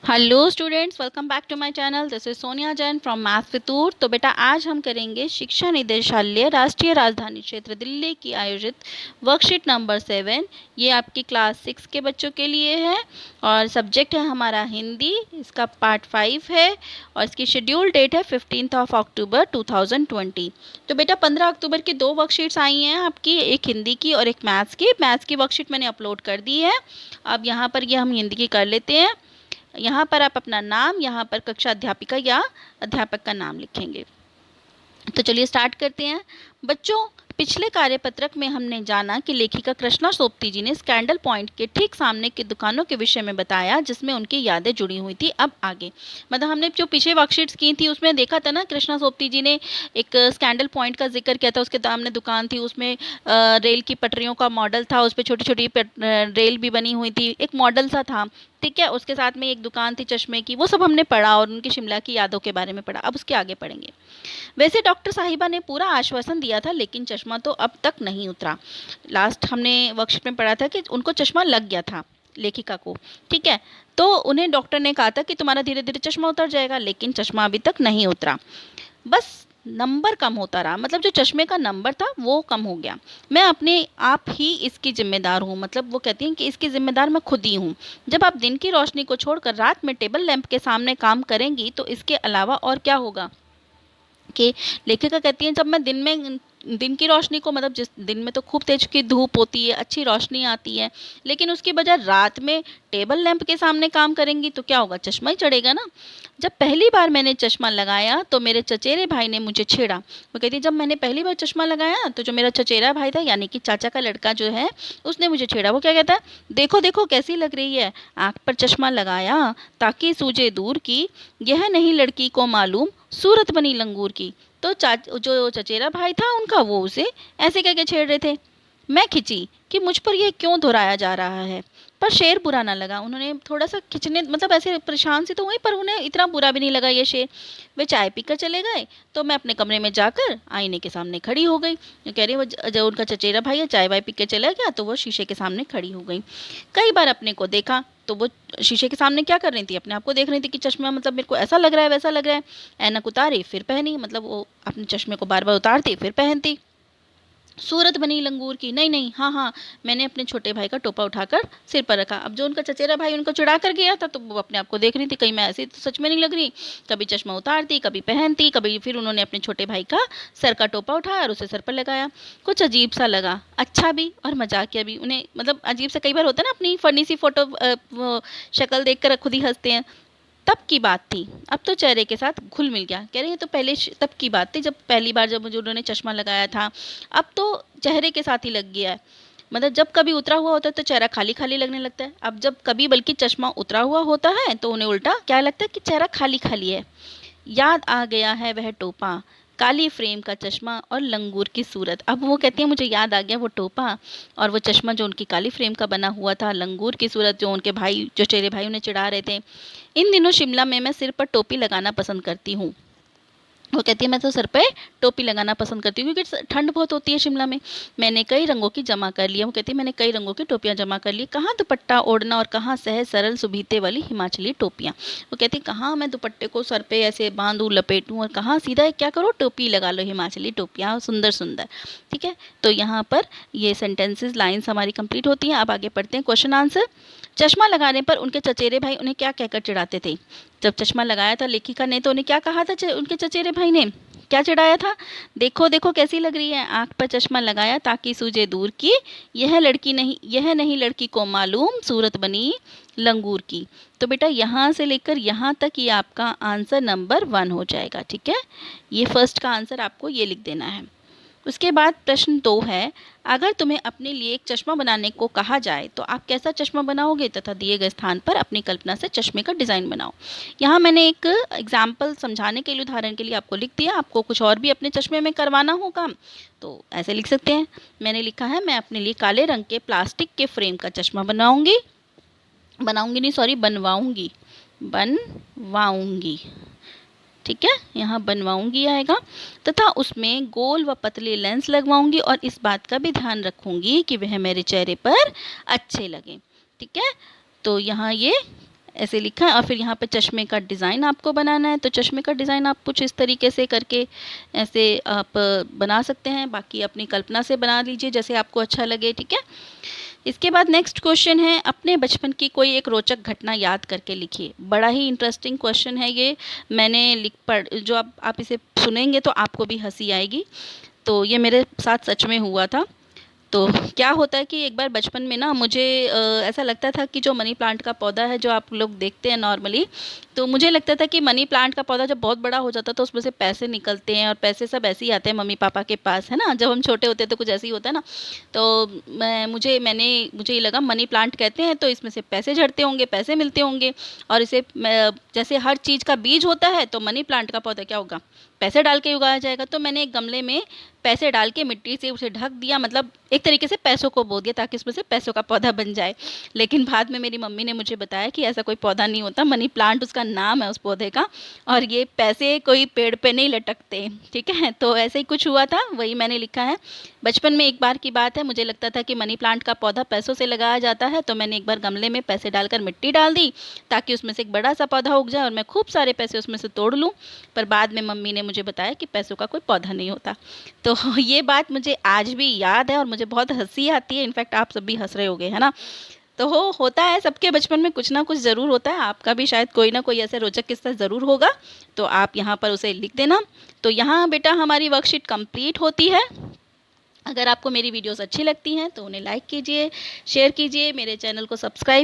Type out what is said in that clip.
Hello students, welcome back to my channel. This is Sonia Jain from math Vitur. तो बेटा आज हम करेंगे शिक्षा निदेशालय राष्ट्रीय राजधानी क्षेत्र दिल्ली की आयोजित वर्कशीट नंबर 7। ये आपकी क्लास 6 के बच्चों के लिए है और सब्जेक्ट है हमारा हिंदी। इसका पार्ट 5 है और इसकी शेड्यूल डेट है 15 अक्टूबर 2020। तो बेटा 15 अक्टूबर की 2 वर्कशीट्स आई हैं आपकी, एक हिंदी की और एक मैथ्स की। मैथ्स की वर्कशीट मैंने अपलोड कर दी है। अब यहाँ पर ये हम हिंदी की कर लेते हैं। यहाँ पर आप अपना नाम, यहाँ पर कक्षा अध्यापिका या अध्यापक का नाम लिखेंगे। तो चलिए स्टार्ट करते हैं बच्चों। पिछले कार्यपत्रक में हमने जाना कि लेखिका कृष्णा सोपती जी ने स्कैंडल पॉइंट के ठीक सामने की दुकानों के विषय में बताया जिसमें उनकी यादें जुड़ी हुई थी। अब आगे मतलब हमने जो पीछे वर्कशीट्स की थी उसमें देखा था ना, कृष्णा सोपती जी ने एक स्कैंडल पॉइंट का जिक्र किया था। उसके सामने दुकान थी, उसमें रेल की पटरियों का मॉडल था, उस पर छोटी छोटी रेल भी बनी हुई थी, एक मॉडल सा था। ठीक है, उसके साथ में एक दुकान थी चश्मे की। वो सब हमने पढ़ा और उनकी शिमला की यादों के बारे में पढ़ा। अब उसके आगे पढ़ेंगे। वैसे डॉक्टर साहिबा ने पूरा आश्वासन दिया था लेकिन चश्मा तो अब तक नहीं उतरा। लास्ट हमने वर्कशीट में पढ़ा था कि उनको चश्मा लग गया था, लेखिका को। ठीक है, तो उन्हें डॉक्टर ने कहा था कि तुम्हारा धीरे धीरे चश्मा उतर जाएगा, लेकिन चश्मा अभी तक नहीं उतरा। बस नंबर कम होता रहा, मतलब जो चश्मे का नंबर था वो कम हो गया। मैं अपने आप ही इसकी जिम्मेदार हूँ, मतलब वो कहती हैं कि इसकी जिम्मेदार मैं खुद ही हूँ। जब आप दिन की रोशनी को छोड़कर रात में टेबल लैंप के सामने काम करेंगी तो इसके अलावा और क्या होगा। कि लेखिका कहती हैं जब मैं दिन की रोशनी को, मतलब जिस दिन में तो खूब तेज की धूप होती है, अच्छी रोशनी आती है, लेकिन उसकी बजाय रात में टेबल लैंप के सामने काम करेंगी तो क्या होगा, चश्मा ही चढ़ेगा ना। जब पहली बार मैंने चश्मा लगाया तो मेरे चचेरे भाई ने मुझे छेड़ा। वो कहती है जब मैंने पहली बार चश्मा लगाया तो जो मेरा चचेरा भाई था, यानी कि चाचा का लड़का जो है, उसने मुझे छेड़ा। वो क्या कहता है, देखो देखो कैसी लग रही है, आँख पर चश्मा लगाया ताकि सूझे दूर की, यह नहीं लड़की को मालूम सूरत बनी लंगूर की। तो जो चचेरा भाई था उनका, वो उसे ऐसे कह के छेड़ रहे थे। मैं खिंची कि मुझ पर यह क्यों दोहराया जा रहा है, पर शेर बुरा ना लगा। उन्होंने थोड़ा सा खिंचने, मतलब ऐसे परेशान से तो हुई, पर उन्हें इतना बुरा भी नहीं लगा ये शेर। वे चाय पीकर चले गए तो मैं अपने कमरे में जाकर आईने के सामने खड़ी हो गई। कह रही वो जब उनका चचेरा भाई है चाय वाय पी के चला गया तो वो शीशे के सामने खड़ी हो गई। कई बार अपने को देखा तो वो शीशे के सामने क्या कर रही थी, अपने आप को देख रही थी कि चश्मा, मतलब मेरे को ऐसा लग रहा है वैसा लग रहा है। ऐनक उतारी फिर पहनी, मतलब वो अपने चश्मे को बार बार उतारती फिर पहनती। सूरत बनी लंगूर की, नहीं नहीं, हाँ हाँ, मैंने अपने छोटे भाई का टोपा उठाकर सिर पर रखा। अब जो उनका चचेरा भाई उनको चिढ़ा कर गया था तो वो अपने आप को देख रही थी कहीं मैं ऐसे तो सच में नहीं लग रही। कभी चश्मा उतारती, कभी पहनती, कभी फिर उन्होंने अपने छोटे भाई का सर का टोपा उठाया और उसे सर पर लगाया। कुछ अजीब सा लगा, अच्छा भी और मजाकिया भी। उन्हें मतलब अजीब सा कई बार होता है ना, अपनी फनी सी फोटो शक्ल देख कर खुद ही हंसते हैं। तब की बात थी, अब तो चेहरे के साथ घुल मिल गया। कह रही है तो पहले तब की बात थी जब पहली बार जब मुझे उन्होंने चश्मा लगाया था, अब तो चेहरे के साथ ही लग गया है। मतलब जब कभी उतरा हुआ होता है तो चेहरा खाली खाली लगने लगता है, अब जब कभी बल्कि चश्मा उतरा हुआ होता है तो उन्हें उल्टा क्या लगता है कि चेहरा खाली खाली है। याद आ गया है वह टोपा, काली फ्रेम का चश्मा और लंगूर की सूरत। अब वो कहती है मुझे याद आ गया वो टोपा और वो चश्मा जो उनकी काली फ्रेम का बना हुआ था, लंगूर की सूरत जो उनके भाई, जो चेहरे भाई उन्हें चिढ़ा रहे थे। इन दिनों शिमला में मैं सिर पर टोपी लगाना पसंद करती हूँ। वो कहती है मैं तो सर पे टोपी लगाना पसंद करती हूँ क्योंकि ठंड बहुत होती है शिमला में। मैंने कई रंगों की जमा कर लिया। वो कहती है मैंने कई रंगों की टोपियाँ जमा कर ली, कहाँ दुपट्टा ओढ़ना और कहाँ सहज सरल सुभीते वाली हिमाचली टोपियाँ। वो कहती है कहाँ मैं दुपट्टे को सर पे ऐसे बांधूँ लपेटूँ और कहाँ सीधा क्या करो, टोपी लगा लो, हिमाचली टोपियाँ सुंदर सुंदर। ठीक है, तो यहाँ पर ये सेंटेंसेस लाइन्स हमारी कंप्लीट होती हैं। अब आगे पढ़ते हैं क्वेश्चन आंसर। चश्मा लगाने पर उनके चचेरे भाई उन्हें क्या कहकर चिढ़ाते थे। जब चश्मा लगाया था लेखिका ने तो उन्हें क्या कहा था, उनके चचेरे भाई ने क्या चिढ़ाया था, देखो देखो कैसी लग रही है, आंख पर चश्मा लगाया ताकि सूझे दूर की, यह नहीं लड़की को मालूम सूरत बनी लंगूर की। तो बेटा यहाँ से लेकर यहाँ तक ये आपका आंसर नंबर 1 हो जाएगा। ठीक है, ये फर्स्ट का आंसर आपको ये लिख देना है। उसके बाद प्रश्न 2 है, अगर तुम्हें अपने लिए एक चश्मा बनाने को कहा जाए तो आप कैसा चश्मा बनाओगे तथा दिए गए स्थान पर अपनी कल्पना से चश्मे का डिज़ाइन बनाओ। यहाँ मैंने एक एग्जाम्पल समझाने के लिए, उदाहरण के लिए आपको लिख दिया। आपको कुछ और भी अपने चश्मे में करवाना होगा तो ऐसे लिख सकते हैं। मैंने लिखा है मैं अपने लिए काले रंग के प्लास्टिक के फ्रेम का चश्मा बनवाऊंगी। ठीक है, यहाँ बनवाऊंगी आएगा, तथा उसमें गोल व पतले लेंस लगवाऊंगी और इस बात का भी ध्यान रखूंगी कि वह मेरे चेहरे पर अच्छे लगे। ठीक है, तो यहाँ ये ऐसे लिखा है। और फिर यहाँ पे चश्मे का डिज़ाइन आपको बनाना है, तो चश्मे का डिज़ाइन आप कुछ इस तरीके से करके ऐसे आप बना सकते हैं। बाकी अपनी कल्पना से बना लीजिए जैसे आपको अच्छा लगे, ठीक है। इसके बाद नेक्स्ट क्वेश्चन है, अपने बचपन की कोई एक रोचक घटना याद करके लिखिए। बड़ा ही इंटरेस्टिंग क्वेश्चन है ये। मैंने जो आप इसे सुनेंगे तो आपको भी हंसी आएगी। तो ये मेरे साथ सच में हुआ था। तो क्या होता है कि एक बार बचपन में ना मुझे ऐसा लगता था कि जो मनी प्लांट का पौधा है जो आप लोग देखते हैं नॉर्मली, तो मुझे लगता था कि मनी प्लांट का पौधा जब बहुत बड़ा हो जाता है तो उसमें से पैसे निकलते हैं और पैसे सब ऐसे ही आते हैं मम्मी पापा के पास, है ना। जब हम छोटे होते हैं तो कुछ ऐसे ही होता है ना। तो मुझे ये लगा मनी प्लांट कहते हैं तो इसमें से पैसे झड़ते होंगे, पैसे मिलते होंगे। और इसे जैसे हर चीज़ का बीज होता है तो मनी प्लांट का पौधा क्या होगा, पैसे डाल के उगाया जाएगा। तो मैंने एक गमले में पैसे डाल के मिट्टी से उसे ढक दिया, मतलब एक तरीके से पैसों को बो दिया ताकि उसमें से पैसों का पौधा बन जाए। लेकिन बाद में मेरी मम्मी ने मुझे बताया कि ऐसा कोई पौधा नहीं होता, मनी प्लांट उसका नाम है उस पौधे का, और ये पैसे कोई पेड़ पे नहीं लटकते, ठीक है। तो ऐसे ही कुछ हुआ था, वही मैंने लिखा है। बचपन में एक बार की बात है, मुझे लगता था कि मनी प्लांट का पौधा पैसों से लगाया जाता है, तो मैंने एक बार गमले में पैसे डालकर मिट्टी डाल दी ताकि उसमें से एक बड़ा सा पौधा उग जाए और मैं खूब सारे पैसे उसमें से तोड़ लूँ। पर बाद में मम्मी ने मुझे बताया कि पैसों का कोई पौधा नहीं होता। तो ये बात मुझे आज भी याद है और मुझे बहुत हंसी आती है। इनफैक्ट आप सब भी हंस रहे होगे, है ना। तो होता है, सबके बचपन में कुछ ना कुछ ज़रूर होता है। आपका भी शायद कोई ना कोई ऐसे रोचक किस्सा ज़रूर होगा, तो आप यहाँ पर उसे लिख देना। तो यहाँ बेटा हमारी वर्कशीट कंप्लीट होती है। अगर आपको मेरी वीडियोस अच्छी लगती हैं तो उन्हें लाइक कीजिए, शेयर कीजिए, मेरे चैनल को सब्सक्राइब